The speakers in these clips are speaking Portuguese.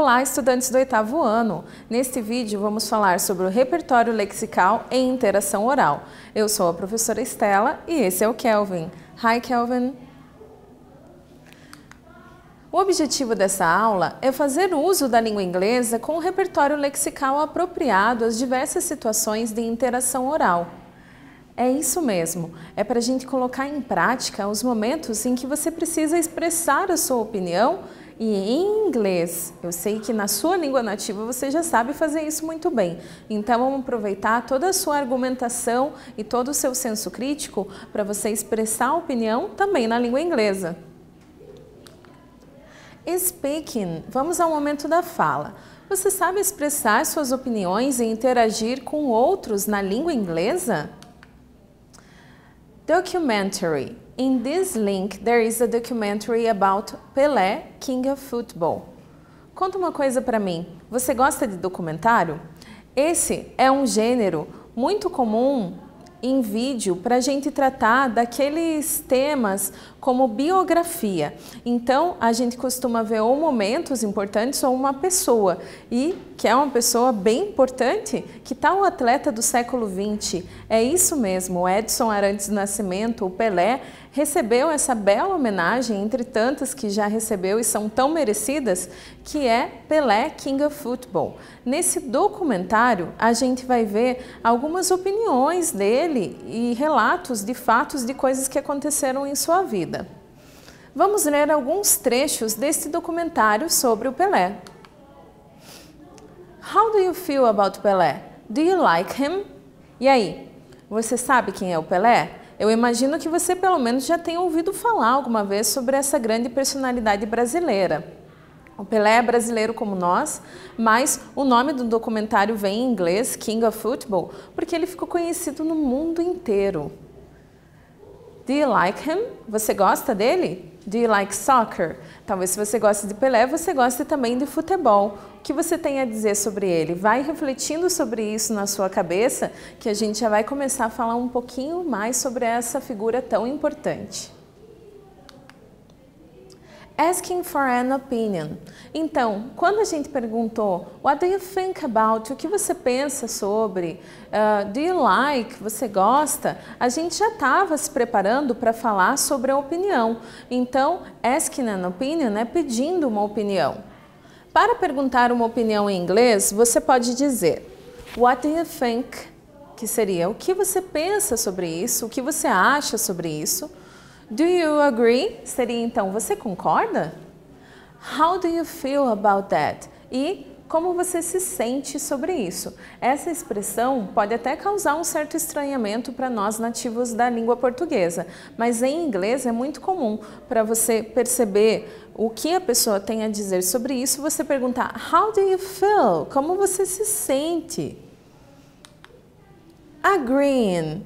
Olá, estudantes do 8º ano! Neste vídeo vamos falar sobre o repertório lexical em interação oral. Eu sou a professora Estela e esse é o Kelvin. Hi, Kelvin! O objetivo dessa aula é fazer uso da língua inglesa com um repertório lexical apropriado às diversas situações de interação oral. É isso mesmo, é para a gente colocar em prática os momentos em que você precisa expressar a sua opinião e em inglês. Eu sei que na sua língua nativa você já sabe fazer isso muito bem, então vamos aproveitar toda a sua argumentação e todo o seu senso crítico para você expressar a opinião também na língua inglesa. Speaking, vamos ao momento da fala. Você sabe expressar suas opiniões e interagir com outros na língua inglesa? Documentary. In this link, there is a documentary about Pelé, King of Football. Conta uma coisa para mim. Você gosta de documentário? Esse é um gênero muito comum em vídeo para a gente tratar daqueles temas como biografia. Então, a gente costuma ver ou momentos importantes ou uma pessoa. E que é uma pessoa bem importante, que tal o atleta do século XX? É isso mesmo, o Edson Arantes do Nascimento, o Pelé, recebeu essa bela homenagem, entre tantas que já recebeu e são tão merecidas, que é Pelé, King of Football. Nesse documentário, a gente vai ver algumas opiniões dele e relatos de fatos de coisas que aconteceram em sua vida. Vamos ler alguns trechos deste documentário sobre o Pelé. How do you feel about Pelé? Do you like him? E aí, você sabe quem é o Pelé? Eu imagino que você pelo menos já tenha ouvido falar alguma vez sobre essa grande personalidade brasileira. O Pelé é brasileiro como nós, mas o nome do documentário vem em inglês, King of Football, porque ele ficou conhecido no mundo inteiro. Do you like him? Você gosta dele? Do you like soccer? Talvez se você gosta de Pelé, você goste também de futebol. O que você tem a dizer sobre ele? Vai refletindo sobre isso na sua cabeça, que a gente já vai começar a falar um pouquinho mais sobre essa figura tão importante. Asking for an opinion. Então, quando a gente perguntou What do you think about? O que você pensa sobre? Do you like? Você gosta? A gente já estava se preparando para falar sobre a opinião. Então, asking an opinion é pedindo uma opinião. Para perguntar uma opinião em inglês, você pode dizer What do you think? Que seria o que você pensa sobre isso? O que você acha sobre isso? Do you agree? Seria então, você concorda? How do you feel about that? E como você se sente sobre isso? Essa expressão pode até causar um certo estranhamento para nós nativos da língua portuguesa, mas em inglês é muito comum para você perceber o que a pessoa tem a dizer sobre isso, você perguntar How do you feel? Como você se sente? Agreeing.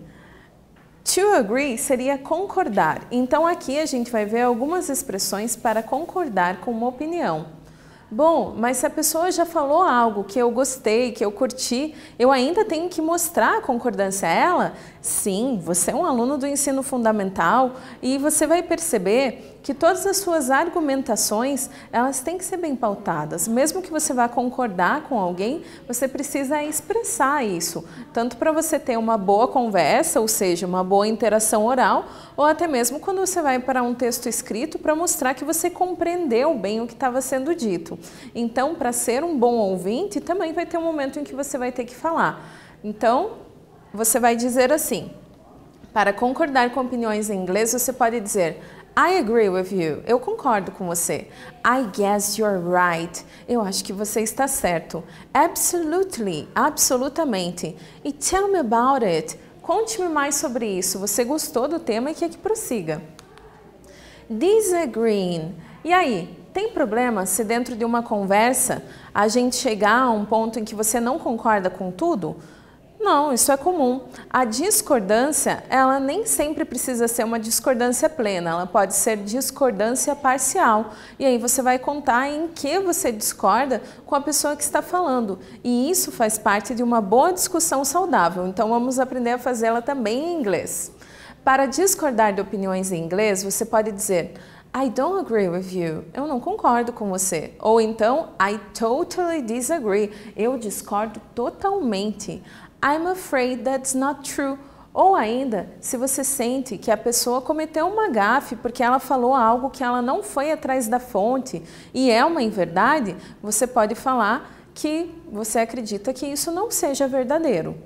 To agree seria concordar. Então aqui a gente vai ver algumas expressões para concordar com uma opinião. Bom, mas se a pessoa já falou algo que eu gostei, que eu curti, eu ainda tenho que mostrar a concordância a ela? Sim, você é um aluno do ensino fundamental e você vai perceber que todas as suas argumentações, elas têm que ser bem pautadas. Mesmo que você vá concordar com alguém, você precisa expressar isso, tanto para você ter uma boa conversa, ou seja, uma boa interação oral, ou até mesmo quando você vai para um texto escrito para mostrar que você compreendeu bem o que estava sendo dito. Então, para ser um bom ouvinte, também vai ter um momento em que você vai ter que falar. Então, você vai dizer assim, para concordar com opiniões em inglês, você pode dizer I agree with you. Eu concordo com você. I guess you're right. Eu acho que você está certo. Absolutely. Absolutamente. E tell me about it. Conte-me mais sobre isso. Você gostou do tema e quer que prossiga. Disagreeing. E aí, tem problema se dentro de uma conversa a gente chegar a um ponto em que você não concorda com tudo? Não, isso é comum. A discordância, ela nem sempre precisa ser uma discordância plena, ela pode ser discordância parcial. E aí você vai contar em que você discorda com a pessoa que está falando. E isso faz parte de uma boa discussão saudável, então vamos aprender a fazê-la também em inglês. Para discordar de opiniões em inglês, você pode dizer I don't agree with you. Eu não concordo com você. Ou então, I totally disagree. Eu discordo totalmente. I'm afraid that's not true. Ou ainda, se você sente que a pessoa cometeu uma gafe porque ela falou algo que ela não foi atrás da fonte e é uma inverdade, você pode falar que você acredita que isso não seja verdadeiro.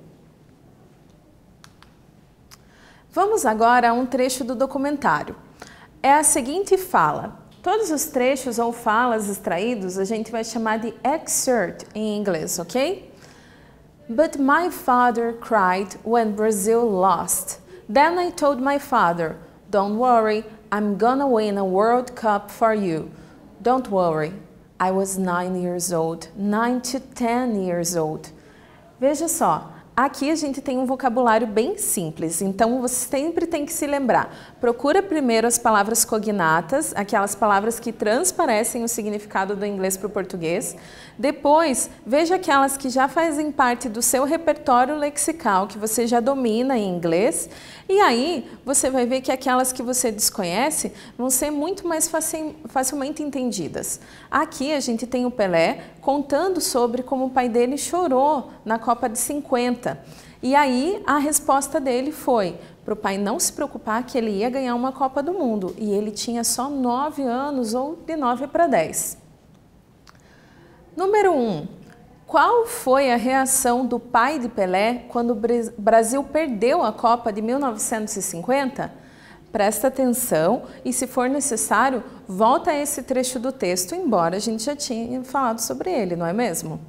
Vamos agora a um trecho do documentário. É a seguinte fala. Todos os trechos ou falas extraídos a gente vai chamar de excerpt em inglês, ok? But my father cried when Brazil lost. Then I told my father, don't worry, I'm gonna win a World Cup for you. Don't worry. I was 9 years old, 9 to 10 years old. Veja só, aqui a gente tem um vocabulário bem simples, então você sempre tem que se lembrar. Procura primeiro as palavras cognatas, aquelas palavras que transparecem o significado do inglês para o português. Depois, veja aquelas que já fazem parte do seu repertório lexical, que você já domina em inglês. E aí, você vai ver que aquelas que você desconhece vão ser muito mais facilmente entendidas. Aqui a gente tem o Pelé contando sobre como o pai dele chorou na Copa de 50. E aí a resposta dele foi para o pai não se preocupar que ele ia ganhar uma Copa do Mundo. E ele tinha só 9 anos ou de 9 para 10. Número 1. Qual foi a reação do pai de Pelé quando o Brasil perdeu a Copa de 1950? Presta atenção e, se for necessário, volta a esse trecho do texto, embora a gente já tinha falado sobre ele, não é mesmo?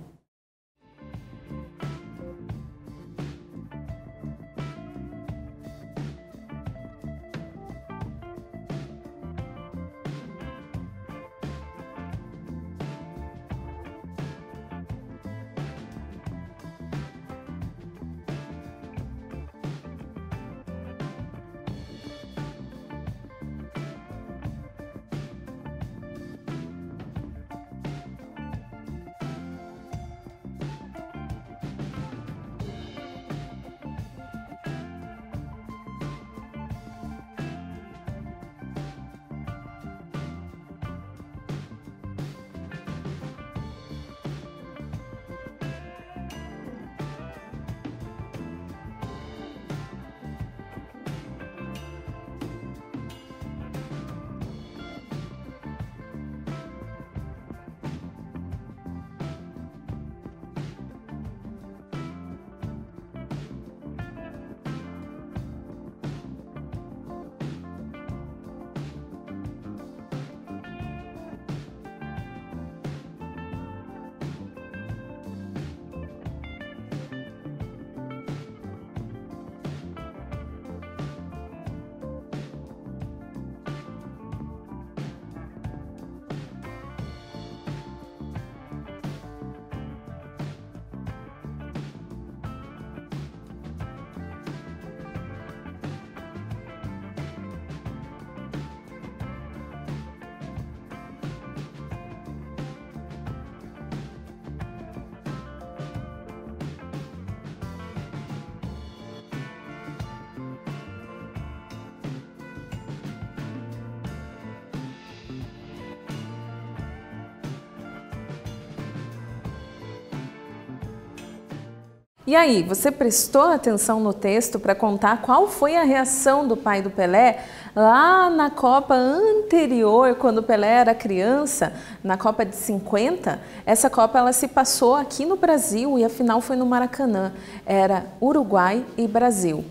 E aí, você prestou atenção no texto para contar qual foi a reação do pai do Pelé lá na Copa anterior, quando o Pelé era criança, na Copa de 50? Essa Copa ela se passou aqui no Brasil e a final foi no Maracanã. Era Uruguai e Brasil.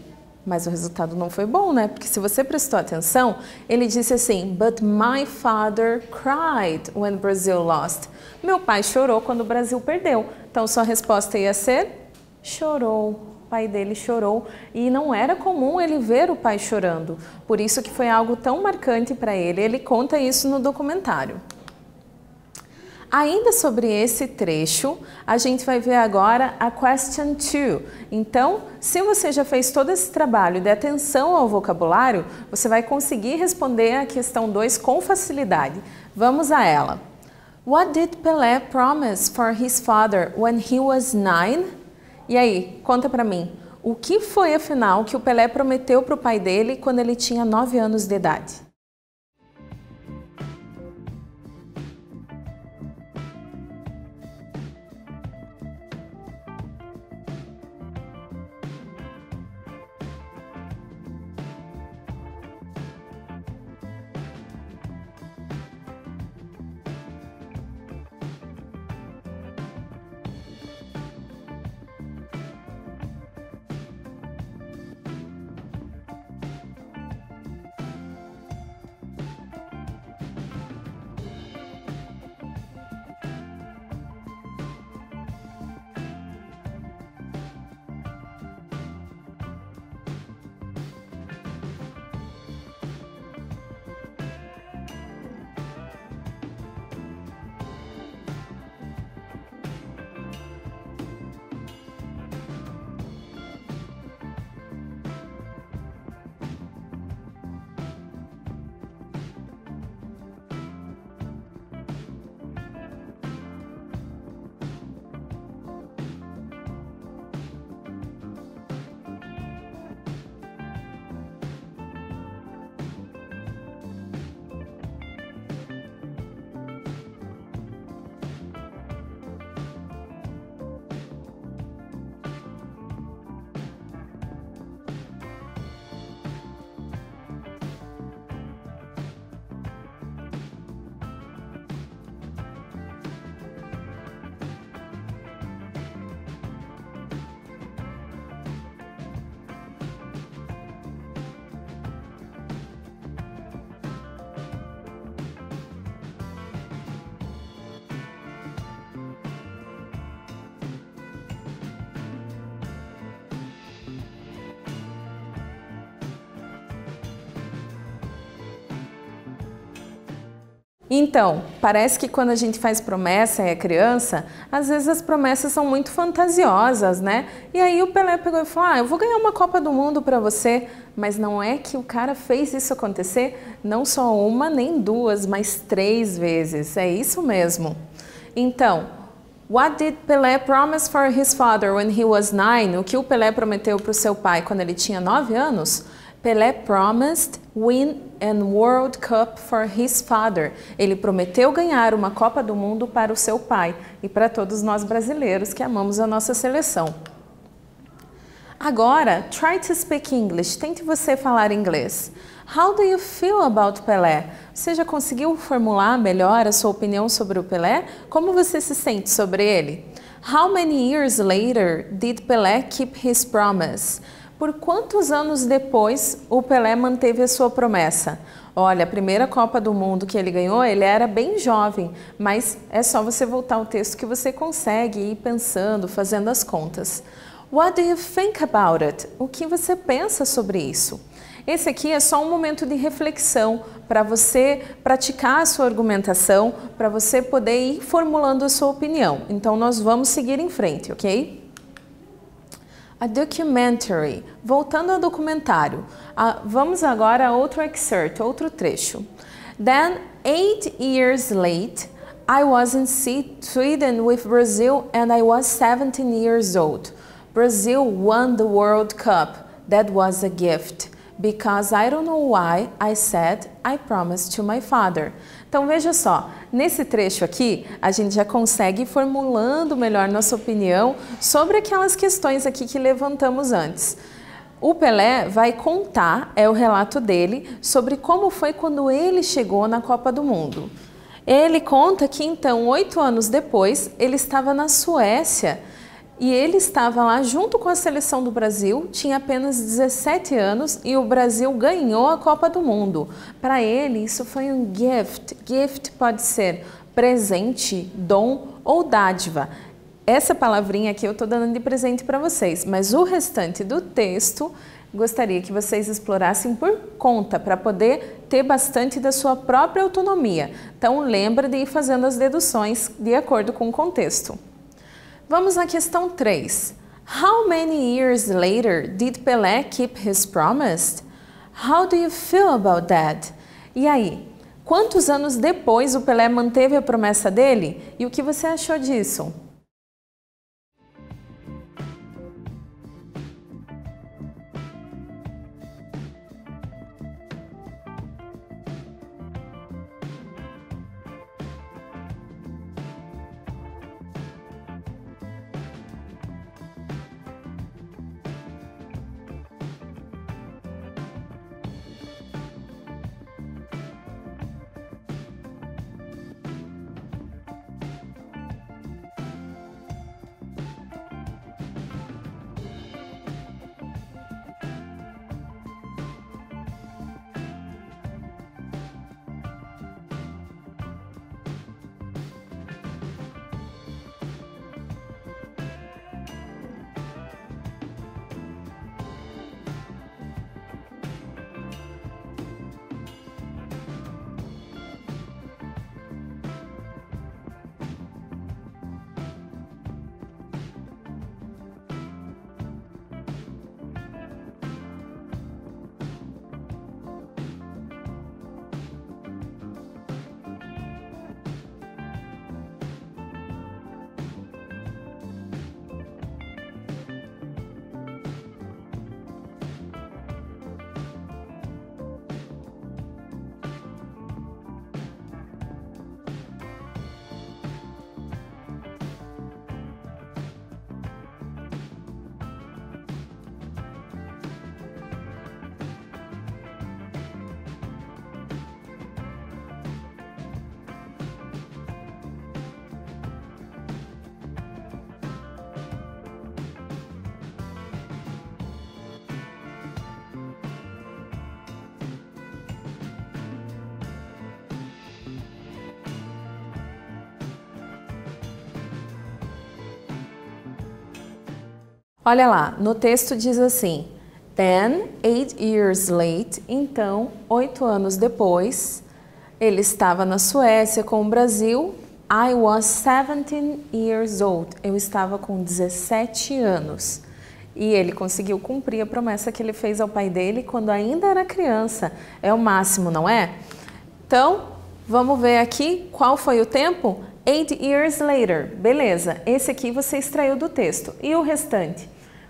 Mas o resultado não foi bom, né? Porque se você prestou atenção, ele disse assim, but my father cried when Brazil lost. Meu pai chorou quando o Brasil perdeu. Então, sua resposta ia ser... chorou, o pai dele chorou e não era comum ele ver o pai chorando, por isso que foi algo tão marcante para ele, ele conta isso no documentário. Ainda sobre esse trecho, a gente vai ver agora a question 2. Então, se você já fez todo esse trabalho de atenção ao vocabulário, você vai conseguir responder a questão 2 com facilidade. Vamos a ela. What did Pelé promise for his father when he was 9? E aí, conta pra mim, o que foi afinal que o Pelé prometeu para o pai dele quando ele tinha 9 anos de idade? Então, parece que quando a gente faz promessa e é criança, às vezes as promessas são muito fantasiosas, né? E aí o Pelé pegou e falou, eu vou ganhar uma Copa do Mundo para você. Mas não é que o cara fez isso acontecer, não só uma nem duas, mas 3 vezes. É isso mesmo. Então, what did Pelé promise for his father when he was 9? O que o Pelé prometeu para o seu pai quando ele tinha 9 anos? Pelé promised win an World Cup for his father. Ele prometeu ganhar uma Copa do Mundo para o seu pai e para todos nós brasileiros que amamos a nossa seleção. Agora, try to speak English. Tente você falar inglês. How do you feel about Pelé? Você já conseguiu formular melhor a sua opinião sobre o Pelé? Como você se sente sobre ele? How many years later did Pelé keep his promise? Por quantos anos depois o Pelé manteve a sua promessa? Olha, a primeira Copa do Mundo que ele ganhou, ele era bem jovem, mas é só você voltar ao texto que você consegue ir pensando, fazendo as contas. What do you think about it? O que você pensa sobre isso? Esse aqui é só um momento de reflexão para você praticar a sua argumentação, para você poder ir formulando a sua opinião. Então, nós vamos seguir em frente, ok? A documentary. Voltando ao documentário, vamos agora a outro excerpt, outro trecho. Then, 8 years late, I was in Sweden with Brazil and I was 17 years old. Brazil won the World Cup. That was a gift. Because I don't know why I said I promised to my father. Então veja só, nesse trecho aqui a gente já consegue ir formulando melhor nossa opinião sobre aquelas questões aqui que levantamos antes. O Pelé vai contar, é o relato dele, sobre como foi quando ele chegou na Copa do Mundo. Ele conta que então, 8 anos depois, ele estava na Suécia. E ele estava lá junto com a seleção do Brasil, tinha apenas 17 anos e o Brasil ganhou a Copa do Mundo. Para ele, isso foi um gift. Gift pode ser presente, dom ou dádiva. Essa palavrinha aqui eu estou dando de presente para vocês, mas o restante do texto gostaria que vocês explorassem por conta, para poder ter bastante da sua própria autonomia. Então, lembra de ir fazendo as deduções de acordo com o contexto. Vamos à questão 3. How many years later did Pelé keep his promise? How do you feel about that? E aí, quantos anos depois o Pelé manteve a promessa dele? E o que você achou disso? Olha lá, no texto diz assim, then, 8 years late, então, 8 anos depois, Ele estava na Suécia com o Brasil. I was 17 years old. Eu estava com 17 anos. E ele conseguiu cumprir a promessa que ele fez ao pai dele quando ainda era criança. É o máximo, não é? Então, vamos ver aqui qual foi o tempo? 8 years later. Beleza, esse aqui você extraiu do texto. E o restante?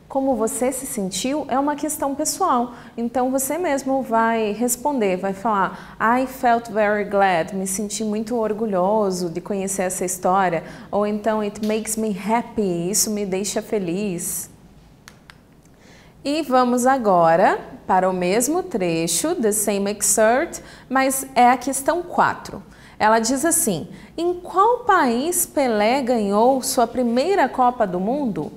Como você se sentiu é uma questão pessoal. Então você mesmo vai responder, vai falar I felt very glad, me senti muito orgulhoso de conhecer essa história. Ou então it makes me happy, isso me deixa feliz. E vamos agora para o mesmo trecho, the same excerpt, mas é a questão 4. Ela diz assim, em qual país Pelé ganhou sua primeira Copa do Mundo?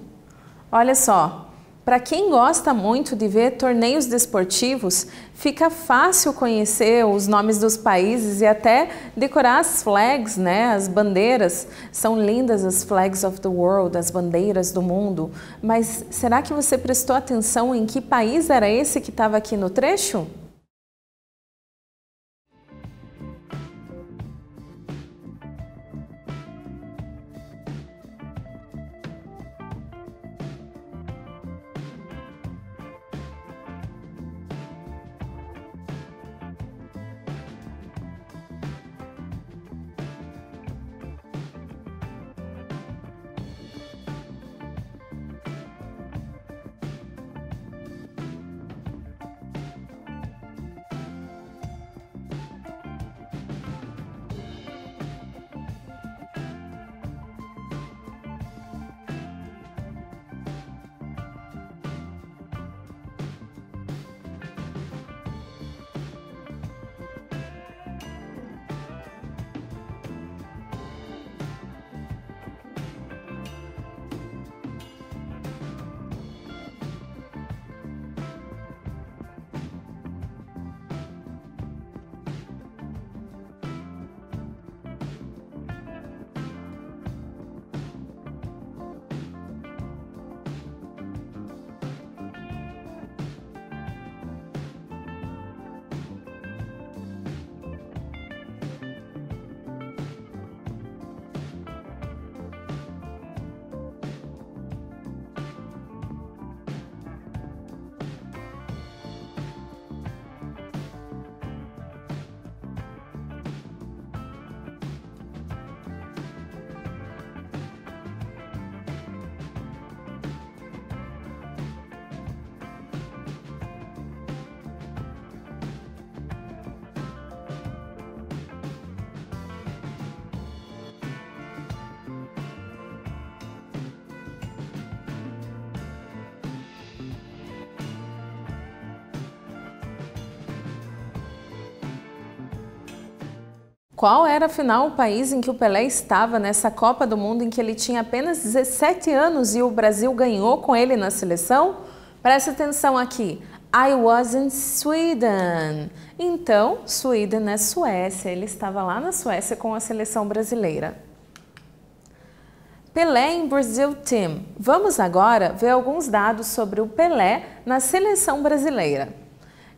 Olha só, para quem gosta muito de ver torneios desportivos, fica fácil conhecer os nomes dos países e até decorar as flags, né? As bandeiras. São lindas as flags of the world, as bandeiras do mundo. Mas será que você prestou atenção em que país era esse que estava aqui no trecho? Qual era, afinal, o país em que o Pelé estava nessa Copa do Mundo em que ele tinha apenas 17 anos e o Brasil ganhou com ele na seleção? Preste atenção aqui. I was in Sweden. Então, Sweden é Suécia. Ele estava lá na Suécia com a seleção brasileira. Pelé em Brazil Team. Vamos agora ver alguns dados sobre o Pelé na seleção brasileira.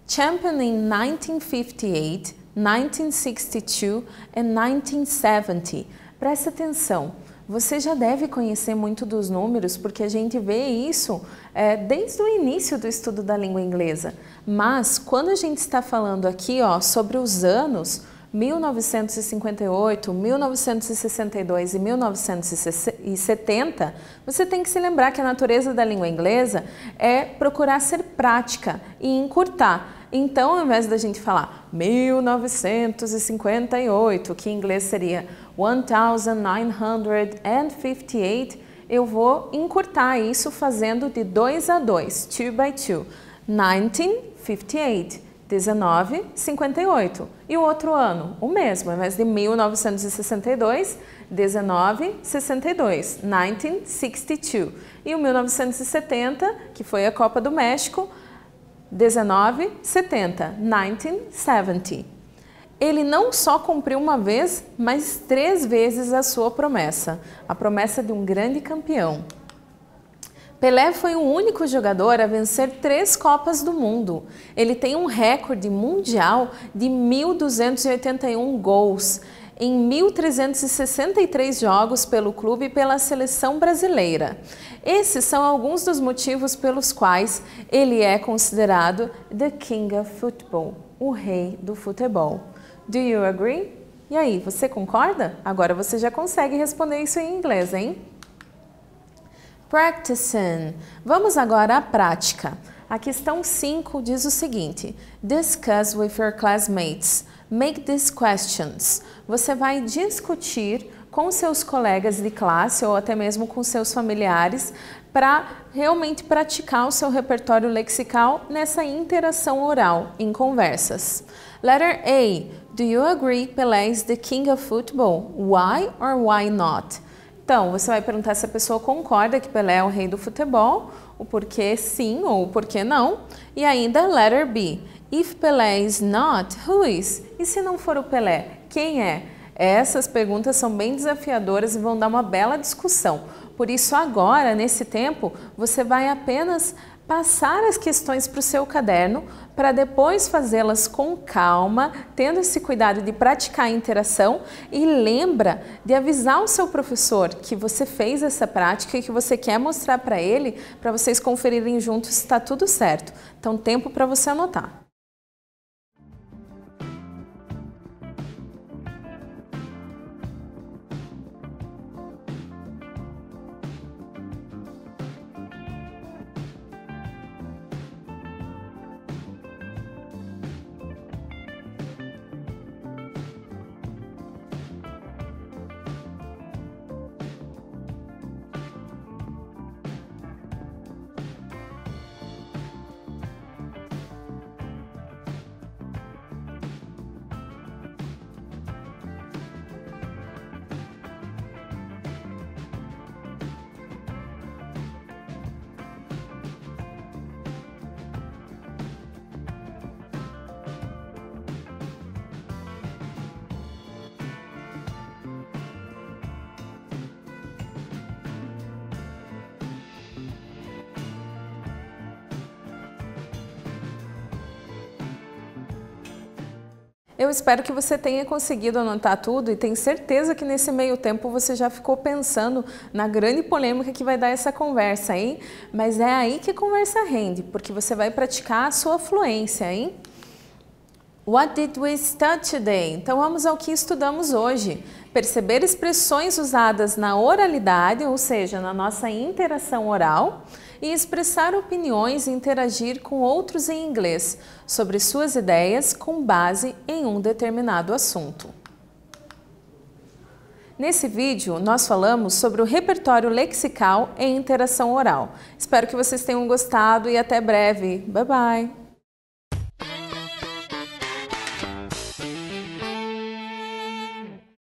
Champion in 1958, 1962 and 1970. Presta atenção, você já deve conhecer muito dos números porque a gente vê isso desde o início do estudo da língua inglesa. Mas quando a gente está falando aqui sobre os anos 1958, 1962 e 1970, você tem que se lembrar que a natureza da língua inglesa é procurar ser prática e encurtar. Então, ao invés da gente falar 1958, que em inglês seria 1958, eu vou encurtar isso fazendo de 2 a 2, 2 by 2. 1958, 1958. E o outro ano? O mesmo, ao invés de 1962, 1962, 1962. E o 1970, que foi a Copa do México, 1970, 1970. Ele não só cumpriu uma vez, mas 3 vezes a sua promessa, a promessa de um grande campeão. Pelé foi o único jogador a vencer 3 Copas do Mundo. Ele tem um recorde mundial de 1.281 gols em 1.363 jogos pelo clube e pela seleção brasileira. Esses são alguns dos motivos pelos quais ele é considerado The King of Football, o rei do futebol. Do you agree? E aí, você concorda? Agora você já consegue responder isso em inglês, hein? Practicing. Vamos agora à prática. A questão 5 diz o seguinte: Discuss with your classmates. Make these questions. Você vai discutir com seus colegas de classe ou até mesmo com seus familiares para realmente praticar o seu repertório lexical nessa interação oral em conversas. Letter A. Do you agree Pelé is the king of football? Why or why not? Então, você vai perguntar se a pessoa concorda que Pelé é o rei do futebol, o porquê sim ou o porquê não. E ainda, letter B. If Pelé is not, who is? E se não for o Pelé, quem é? Essas perguntas são bem desafiadoras e vão dar uma bela discussão. Por isso, agora, nesse tempo, você vai apenas passar as questões para o seu caderno para depois fazê-las com calma, tendo esse cuidado de praticar a interação e lembra de avisar o seu professor que você fez essa prática e que você quer mostrar para ele, para vocês conferirem juntos se está tudo certo. Então, tempo para você anotar. Eu espero que você tenha conseguido anotar tudo e tenho certeza que nesse meio tempo você já ficou pensando na grande polêmica que vai dar essa conversa, hein? Mas é aí que a conversa rende, porque você vai praticar a sua fluência, hein? What did we study today? Então vamos ao que estudamos hoje. Perceber expressões usadas na oralidade, ou seja, na nossa interação oral, e expressar opiniões e interagir com outros em inglês sobre suas ideias com base em um determinado assunto. Nesse vídeo, nós falamos sobre o repertório lexical e interação oral. Espero que vocês tenham gostado e até breve. Bye, bye!